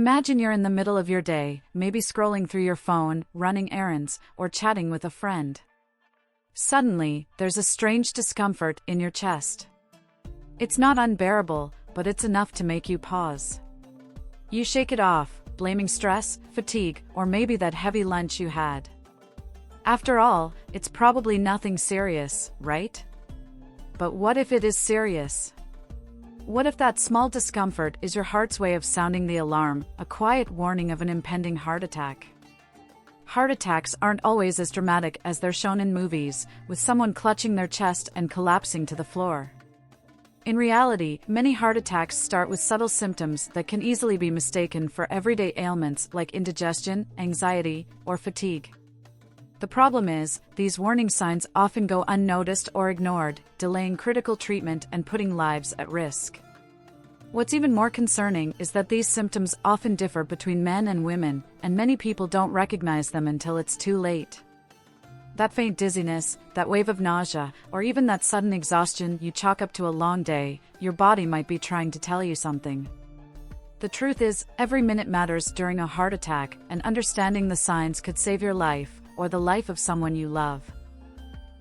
Imagine you're in the middle of your day, maybe scrolling through your phone, running errands, or chatting with a friend. Suddenly, there's a strange discomfort in your chest. It's not unbearable, but it's enough to make you pause. You shake it off, blaming stress, fatigue, or maybe that heavy lunch you had. After all, it's probably nothing serious, right? But what if it is serious? What if that small discomfort is your heart's way of sounding the alarm, a quiet warning of an impending heart attack? Heart attacks aren't always as dramatic as they're shown in movies, with someone clutching their chest and collapsing to the floor. In reality, many heart attacks start with subtle symptoms that can easily be mistaken for everyday ailments like indigestion, anxiety, or fatigue. The problem is, these warning signs often go unnoticed or ignored, delaying critical treatment and putting lives at risk. What's even more concerning is that these symptoms often differ between men and women, and many people don't recognize them until it's too late. That faint dizziness, that wave of nausea, or even that sudden exhaustion you chalk up to a long day, your body might be trying to tell you something. The truth is, every minute matters during a heart attack, and understanding the signs could save your life, or the life of someone you love.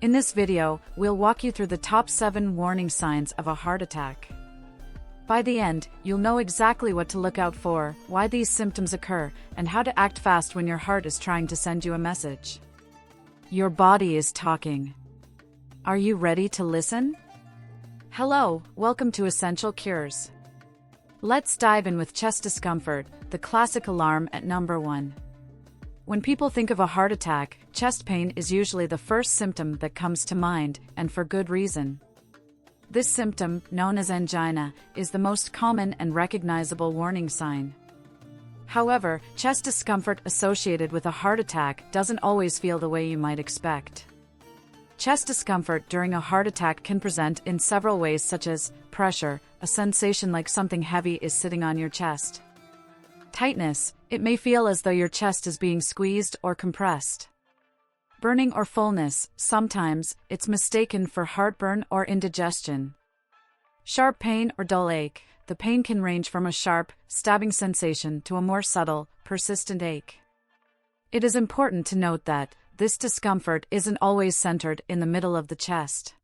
In this video, we'll walk you through the top 7 warning signs of a heart attack. By the end, you'll know exactly what to look out for, why these symptoms occur, and how to act fast when your heart is trying to send you a message. Your body is talking. Are you ready to listen? Hello, welcome to Essential Cures. Let's dive in with chest discomfort, the classic alarm at number 1. When people think of a heart attack, chest pain is usually the first symptom that comes to mind, and for good reason. This symptom, known as angina, is the most common and recognizable warning sign. However, chest discomfort associated with a heart attack doesn't always feel the way you might expect. Chest discomfort during a heart attack can present in several ways, such as pressure, a sensation like something heavy is sitting on your chest. Tightness, it may feel as though your chest is being squeezed or compressed. Burning or fullness, sometimes it's mistaken for heartburn or indigestion. Sharp pain or dull ache, the pain can range from a sharp, stabbing sensation to a more subtle, persistent ache. It is important to note that this discomfort isn't always centered in the middle of the chest.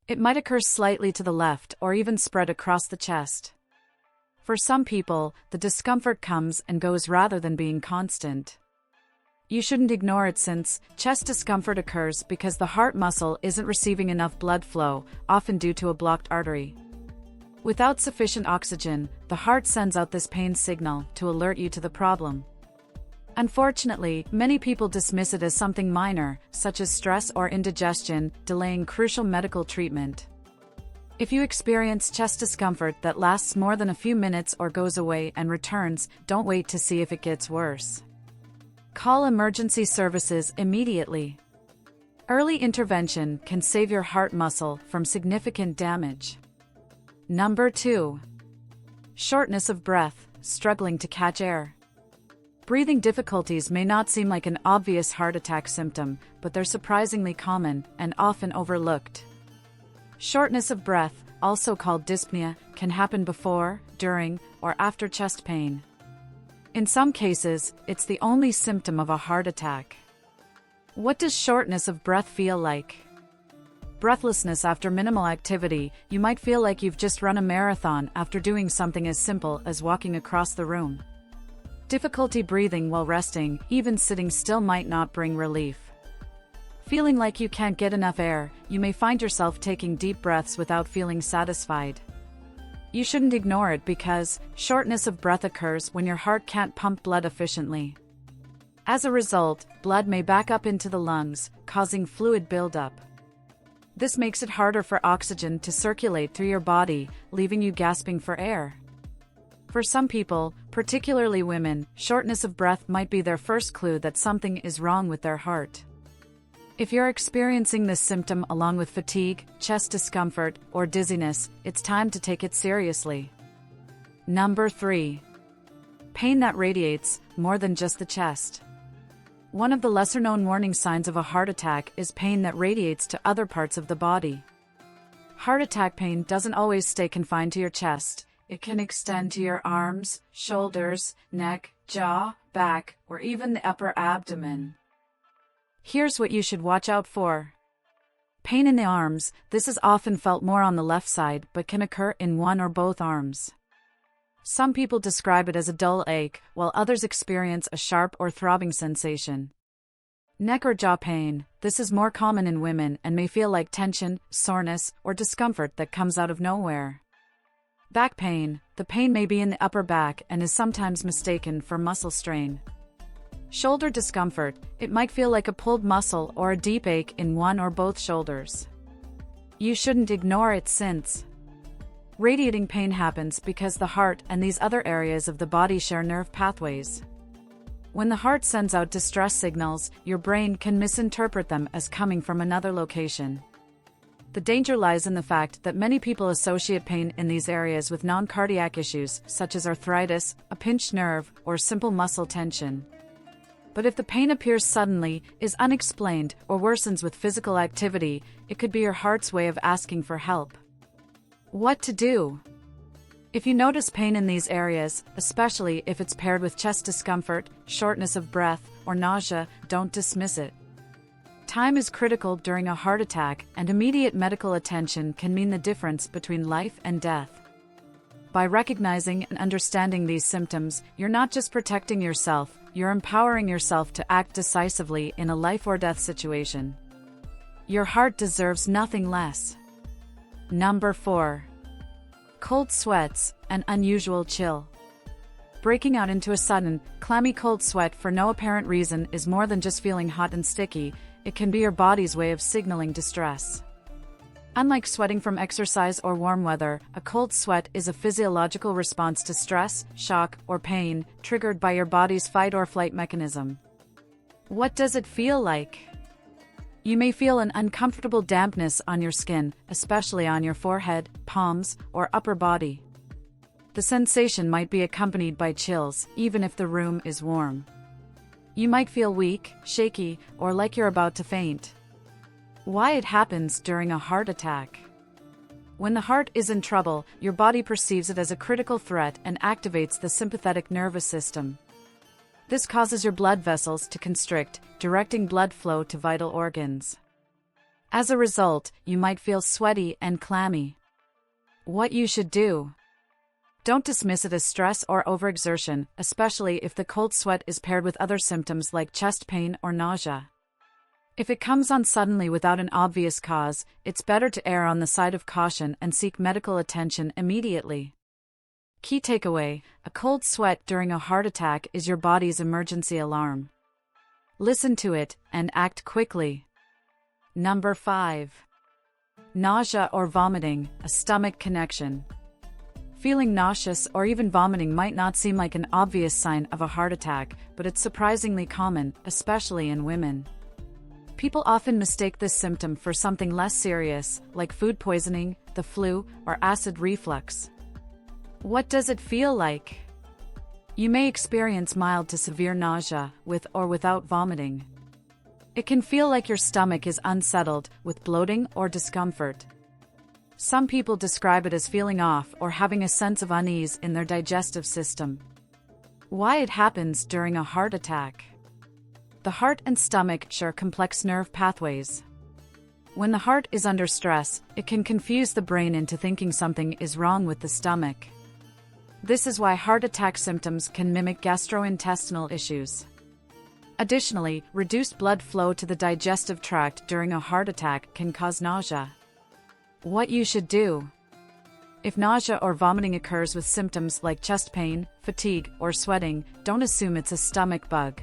It might occur slightly to the left or even spread across the chest. For some people, the discomfort comes and goes rather than being constant. You shouldn't ignore it since chest discomfort occurs because the heart muscle isn't receiving enough blood flow, often due to a blocked artery. Without sufficient oxygen, the heart sends out this pain signal to alert you to the problem. Unfortunately, many people dismiss it as something minor, such as stress or indigestion, delaying crucial medical treatment. If you experience chest discomfort that lasts more than a few minutes or goes away and returns, don't wait to see if it gets worse. Call emergency services immediately. Early intervention can save your heart muscle from significant damage. Number 2. Shortness of breath, struggling to catch air. Breathing difficulties may not seem like an obvious heart attack symptom, but they're surprisingly common and often overlooked. Shortness of breath, also called dyspnea, can happen before, during, or after chest pain. In some cases, it's the only symptom of a heart attack. What does shortness of breath feel like? Breathlessness after minimal activity, you might feel like you've just run a marathon after doing something as simple as walking across the room. Difficulty breathing while resting, even sitting still might not bring relief. Feeling like you can't get enough air, you may find yourself taking deep breaths without feeling satisfied. You shouldn't ignore it because shortness of breath occurs when your heart can't pump blood efficiently. As a result, blood may back up into the lungs, causing fluid buildup. This makes it harder for oxygen to circulate through your body, leaving you gasping for air. For some people, particularly women, shortness of breath might be their first clue that something is wrong with their heart. If you're experiencing this symptom along with fatigue, chest discomfort, or dizziness, it's time to take it seriously. Number 3. Pain that radiates, more than just the chest. One of the lesser-known warning signs of a heart attack is pain that radiates to other parts of the body. Heart attack pain doesn't always stay confined to your chest. It can extend to your arms, shoulders, neck, jaw, back, or even the upper abdomen. Here's what you should watch out for. Pain in the arms. This is often felt more on the left side but can occur in one or both arms. Some people describe it as a dull ache, while others experience a sharp or throbbing sensation. Neck or jaw pain. This is more common in women and may feel like tension, soreness, or discomfort that comes out of nowhere. Back pain. The pain may be in the upper back and is sometimes mistaken for muscle strain. Shoulder discomfort. It might feel like a pulled muscle or a deep ache in one or both shoulders. You shouldn't ignore it since radiating pain happens because the heart and these other areas of the body share nerve pathways. When the heart sends out distress signals, your brain can misinterpret them as coming from another location. The danger lies in the fact that many people associate pain in these areas with non-cardiac issues, such as arthritis, a pinched nerve, or simple muscle tension. But if the pain appears suddenly, is unexplained, or worsens with physical activity, it could be your heart's way of asking for help. What to do? If you notice pain in these areas, especially if it's paired with chest discomfort, shortness of breath, or nausea, don't dismiss it. Time is critical during a heart attack, and immediate medical attention can mean the difference between life and death. By recognizing and understanding these symptoms, you're not just protecting yourself, you're empowering yourself to act decisively in a life or death situation. Your heart deserves nothing less. Number 4. Cold sweats, an unusual chill. Breaking out into a sudden, clammy cold sweat for no apparent reason is more than just feeling hot and sticky. It can be your body's way of signaling distress. Unlike sweating from exercise or warm weather, a cold sweat is a physiological response to stress, shock, or pain, triggered by your body's fight or flight mechanism. What does it feel like? You may feel an uncomfortable dampness on your skin, especially on your forehead, palms, or upper body. The sensation might be accompanied by chills, even if the room is warm. You might feel weak, shaky, or like you're about to faint. Why it happens during a heart attack? When the heart is in trouble, your body perceives it as a critical threat and activates the sympathetic nervous system. This causes your blood vessels to constrict, directing blood flow to vital organs. As a result, you might feel sweaty and clammy. What you should do? Don't dismiss it as stress or overexertion, especially if the cold sweat is paired with other symptoms like chest pain or nausea. If it comes on suddenly without an obvious cause, it's better to err on the side of caution and seek medical attention immediately. Key takeaway: a cold sweat during a heart attack is your body's emergency alarm. Listen to it and act quickly. Number 5. Nausea or vomiting, a stomach connection. Feeling nauseous or even vomiting might not seem like an obvious sign of a heart attack, but it's surprisingly common, especially in women. People often mistake this symptom for something less serious, like food poisoning, the flu, or acid reflux. What does it feel like? You may experience mild to severe nausea, with or without vomiting. It can feel like your stomach is unsettled, with bloating or discomfort. Some people describe it as feeling off or having a sense of unease in their digestive system. Why it happens during a heart attack? The heart and stomach share complex nerve pathways. When the heart is under stress, it can confuse the brain into thinking something is wrong with the stomach. This is why heart attack symptoms can mimic gastrointestinal issues. Additionally, reduced blood flow to the digestive tract during a heart attack can cause nausea. What you should do? If nausea or vomiting occurs with symptoms like chest pain, fatigue, or sweating, don't assume it's a stomach bug.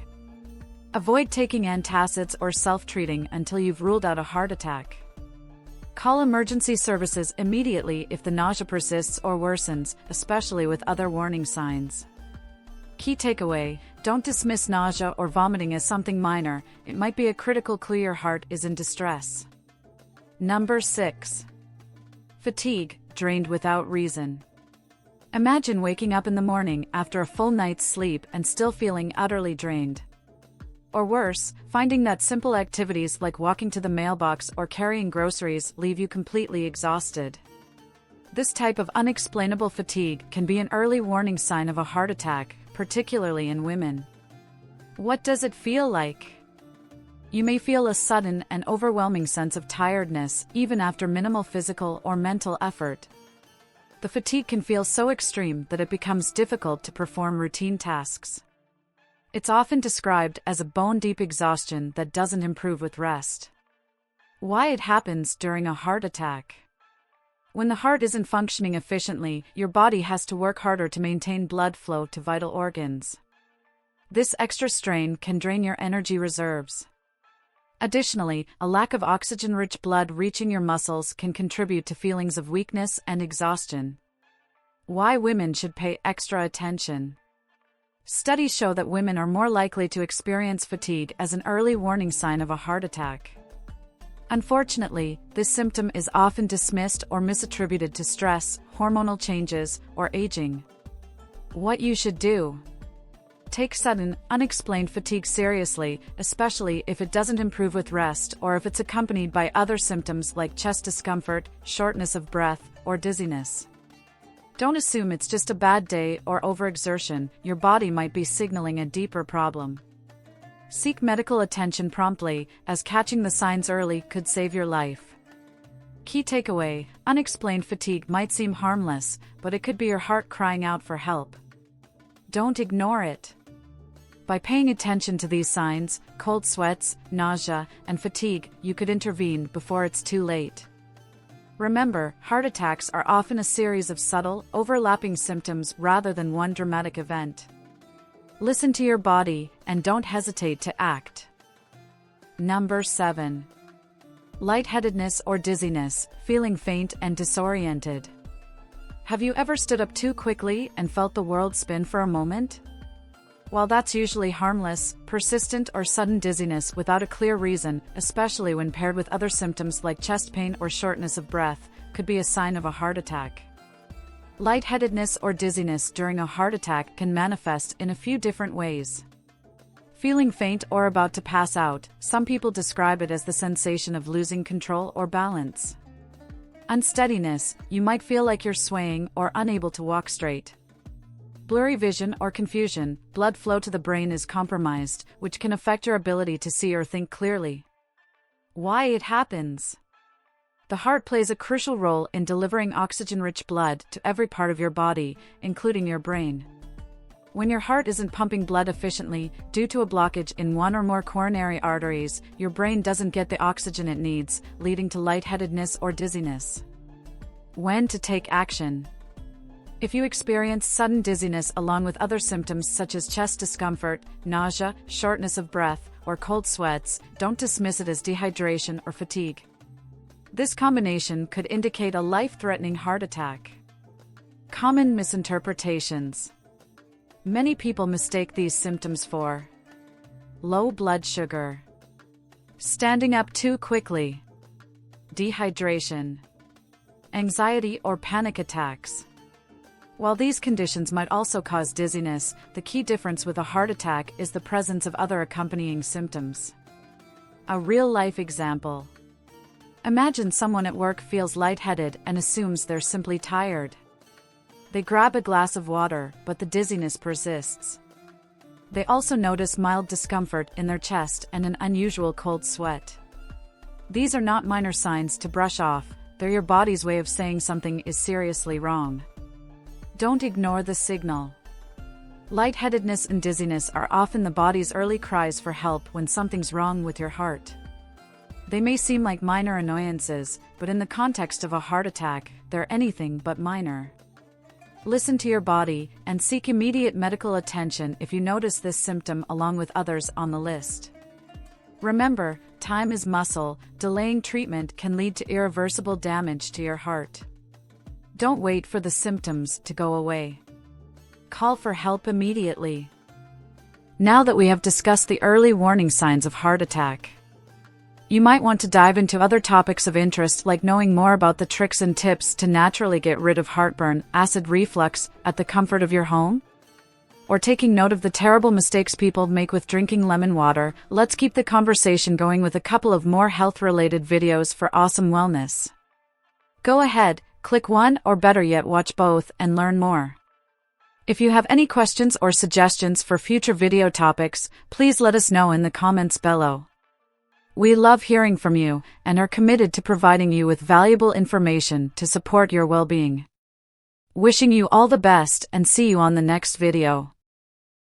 Avoid taking antacids or self-treating until you've ruled out a heart attack. Call emergency services immediately if the nausea persists or worsens, especially with other warning signs. Key takeaway: don't dismiss nausea or vomiting as something minor. It might be a critical clue your heart is in distress. Number 6. Fatigue, drained without reason. Imagine waking up in the morning after a full night's sleep and still feeling utterly drained. Or worse, finding that simple activities like walking to the mailbox or carrying groceries leave you completely exhausted. This type of unexplainable fatigue can be an early warning sign of a heart attack, particularly in women. What does it feel like? You may feel a sudden and overwhelming sense of tiredness, even after minimal physical or mental effort. The fatigue can feel so extreme that it becomes difficult to perform routine tasks. It's often described as a bone-deep exhaustion that doesn't improve with rest. Why it happens during a heart attack? When the heart isn't functioning efficiently, your body has to work harder to maintain blood flow to vital organs. This extra strain can drain your energy reserves. Additionally, a lack of oxygen-rich blood reaching your muscles can contribute to feelings of weakness and exhaustion. Why women should pay extra attention. Studies show that women are more likely to experience fatigue as an early warning sign of a heart attack. Unfortunately, this symptom is often dismissed or misattributed to stress, hormonal changes, or aging. What you should do. Take sudden, unexplained fatigue seriously, especially if it doesn't improve with rest or if it's accompanied by other symptoms like chest discomfort, shortness of breath, or dizziness. Don't assume it's just a bad day or overexertion. Your body might be signaling a deeper problem. Seek medical attention promptly, as catching the signs early could save your life. Key takeaway: unexplained fatigue might seem harmless, but it could be your heart crying out for help. Don't ignore it. By paying attention to these signs, cold sweats, nausea, and fatigue, you could intervene before it's too late. Remember, heart attacks are often a series of subtle, overlapping symptoms rather than one dramatic event. Listen to your body, and don't hesitate to act. Number 7. Lightheadedness or dizziness, feeling faint and disoriented. Have you ever stood up too quickly and felt the world spin for a moment? While that's usually harmless, persistent or sudden dizziness without a clear reason, especially when paired with other symptoms like chest pain or shortness of breath, could be a sign of a heart attack. Lightheadedness or dizziness during a heart attack can manifest in a few different ways. Feeling faint or about to pass out, some people describe it as the sensation of losing control or balance. Unsteadiness, you might feel like you're swaying or unable to walk straight. Blurry vision or confusion, blood flow to the brain is compromised, which can affect your ability to see or think clearly. Why it happens. The heart plays a crucial role in delivering oxygen-rich blood to every part of your body, including your brain. When your heart isn't pumping blood efficiently, due to a blockage in one or more coronary arteries, your brain doesn't get the oxygen it needs, leading to lightheadedness or dizziness. When to take action. If you experience sudden dizziness along with other symptoms such as chest discomfort, nausea, shortness of breath, or cold sweats, don't dismiss it as dehydration or fatigue. This combination could indicate a life-threatening heart attack. Common misinterpretations. Many people mistake these symptoms for low blood sugar, standing up too quickly, dehydration, anxiety or panic attacks. While these conditions might also cause dizziness, the key difference with a heart attack is the presence of other accompanying symptoms. A real-life example. Imagine someone at work feels lightheaded and assumes they're simply tired. They grab a glass of water, but the dizziness persists. They also notice mild discomfort in their chest and an unusual cold sweat. These are not minor signs to brush off, they're your body's way of saying something is seriously wrong. Don't ignore the signal. Lightheadedness and dizziness are often the body's early cries for help when something's wrong with your heart. They may seem like minor annoyances, but in the context of a heart attack, they're anything but minor. Listen to your body and seek immediate medical attention if you notice this symptom along with others on the list. Remember, time is muscle. Delaying treatment can lead to irreversible damage to your heart. Don't wait for the symptoms to go away. Call for help immediately. Now that we have discussed the early warning signs of heart attack, you might want to dive into other topics of interest like knowing more about the tricks and tips to naturally get rid of heartburn, acid reflux, at the comfort of your home? Or taking note of the terrible mistakes people make with drinking lemon water. Let's keep the conversation going with a couple of more health-related videos for awesome wellness. Go ahead, Click one, or better yet, watch both and learn more. If you have any questions or suggestions for future video topics, please let us know in the comments below. We love hearing from you and are committed to providing you with valuable information to support your well-being. Wishing you all the best and see you on the next video.